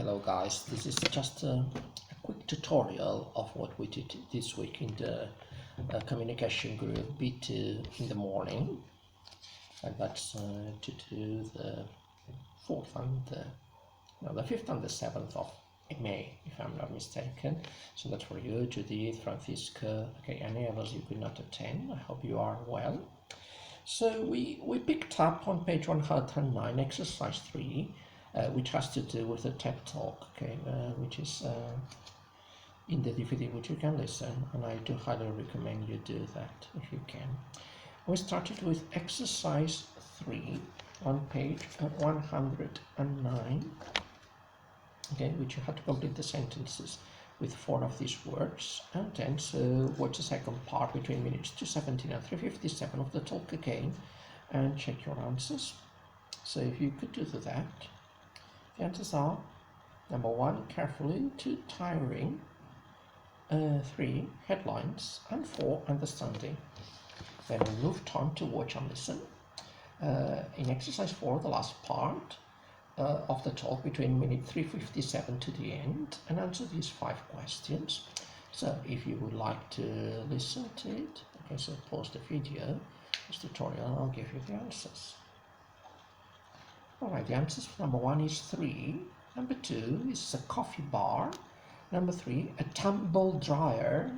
Hello guys, this is just a quick tutorial of what we did this week in the communication group B2 in the morning, and that's to do the 4th and the 5th and the 7th of May, if I'm not mistaken. So that's for you, Judith, Francisca, okay, any others you could not attend. I hope you are well. So we picked up on page 109, exercise 3, which has to do with the TED Talk, okay, which is in the DVD, which you can listen, and I do highly recommend you do that if you can. We started with exercise 3 on page 109, okay, which you had to complete the sentences with 4 of these words, and then so watch the second part between minutes 2:17 and 3:57 of the talk again, and check your answers. So if you could do that. The answers are: number 1, carefully; 2, tiring; 3, headlines; and 4, understanding. Then we moved on to watch and listen. In exercise 4, the last part of the talk between minute 3:57 to the end, and answer these 5 questions. So if you would like to listen to it, okay, so pause the video, this tutorial, I'll give you the answers. Alright, the answers for number 1 is 3, number 2 is a coffee bar, number 3 a tumble dryer,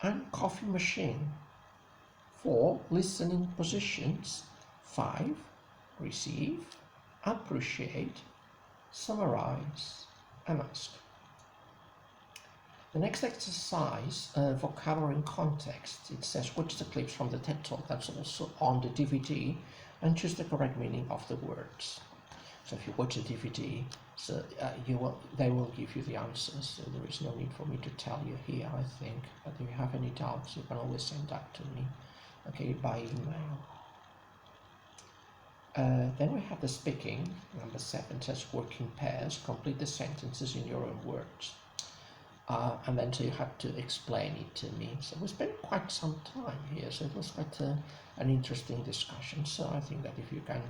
and coffee machine. 4, listening positions. 5, receive, appreciate, summarize, and ask. The next exercise, vocabulary in context. It says watch the clips from the TED Talk that's also on the DVD and choose the correct meaning of the words. So if you watch the DVD, so they will give you the answers. So there is no need for me to tell you here, I think. But if you have any doubts, you can always send that to me, okay, by email. Then we have the speaking. Number 7 says work in pairs. Complete the sentences in your own words. And then so you have to explain it to me. So we spent quite some time here, so it was quite an interesting discussion. So I think that if you can,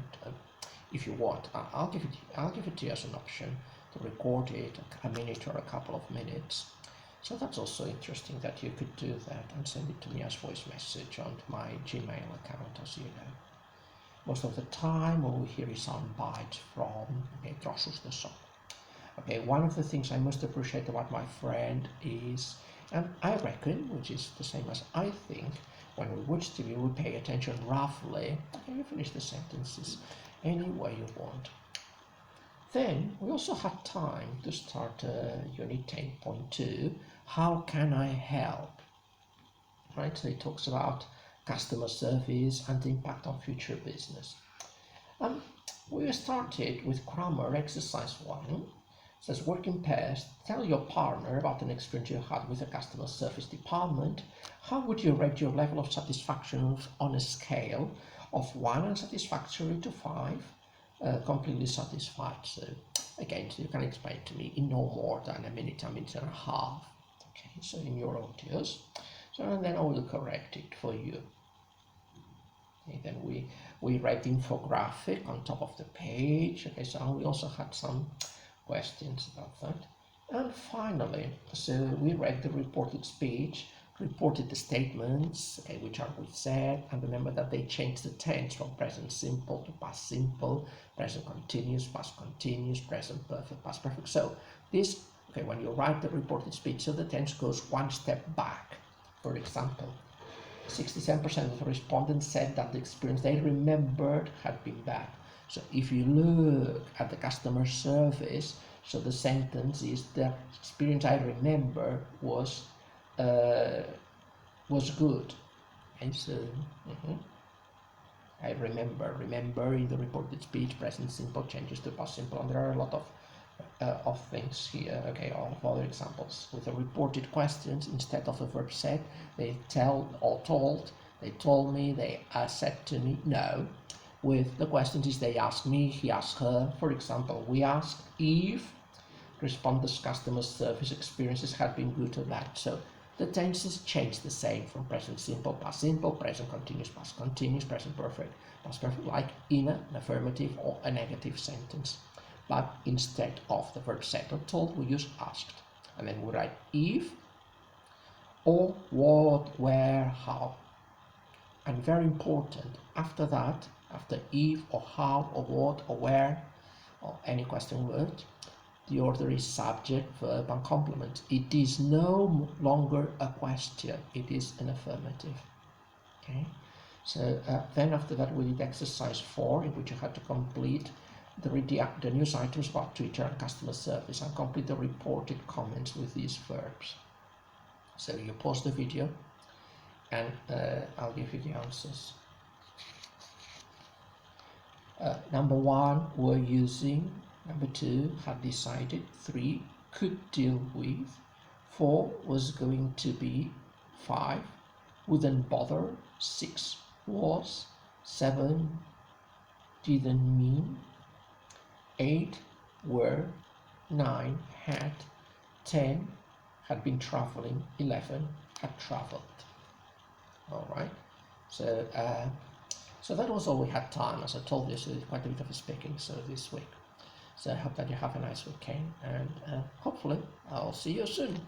if you want, I'll give it to you as an option to record it a minute or a couple of minutes. So that's also interesting that you could do that and send it to me as voice message on my Gmail account, as you know. Most of the time, all we hear is sound bites from Trossos the Song. Okay, one of the things I most appreciate about my friend is, and I reckon, which is the same as I think, when we watch TV, we pay attention roughly. Okay, you finish the sentences any way you want. Then we also had time to start Unit 10.2, How Can I Help? Right, so it talks about customer service and the impact on future business. We started with grammar, exercise 1. It says work in pairs. Tell your partner about an experience you had with a customer service department. How would you rate your level of satisfaction on a scale of 1 unsatisfactory to 5 completely satisfied? So again, so you can explain to me in no more than a minute and a half. Okay, so in your audios. So and then I will correct it for you. Okay, then we write the infographic on top of the page. Okay, so we also had some questions about that. And finally, so we read the reported speech, reported the statements, okay, which are we said, and remember that they changed the tense from present simple to past simple, present continuous, past continuous, present perfect, past perfect. So this, okay, when you write the reported speech, so the tense goes one step back. For example, 67% of the respondents said that the experience they remembered had been bad. So if you look at the customer service, so the sentence is the experience I remember was good. And so I remember in the reported speech, present simple changes to past simple, and there are a lot of things here, okay, of other examples. With the reported questions, instead of the verb said, they tell or told, they told me, they said to me, no. With the questions is they asked me, he asked her. For example, we asked if respondents' customer service experiences had been good or bad. So the tenses change the same from present simple, past simple, present continuous, past continuous, present perfect, past perfect, like in an affirmative or a negative sentence. but instead of the verb said or told, we use asked. And then we write if, or, what, where, how. And very important, after that, after if or how or what or where or any question word, the order is subject, verb and complement. It is no longer a question, it is an affirmative. Okay, so then after that we did exercise 4, in which you had to complete the news items about Twitter and customer service and complete the reported comments with these verbs. So you pause the video and I'll give you the answers. Number 1, we're using. Number 2, had decided. 3, could deal with. 4 was going to be. 5, wouldn't bother. 6, was. 7, didn't mean. 8, were. 9, had. 10, had been traveling. 11, had traveled. All right, so so that was all we had time. As I told you, so quite a bit of speaking so this week. So I hope that you have a nice weekend, and hopefully I'll see you soon.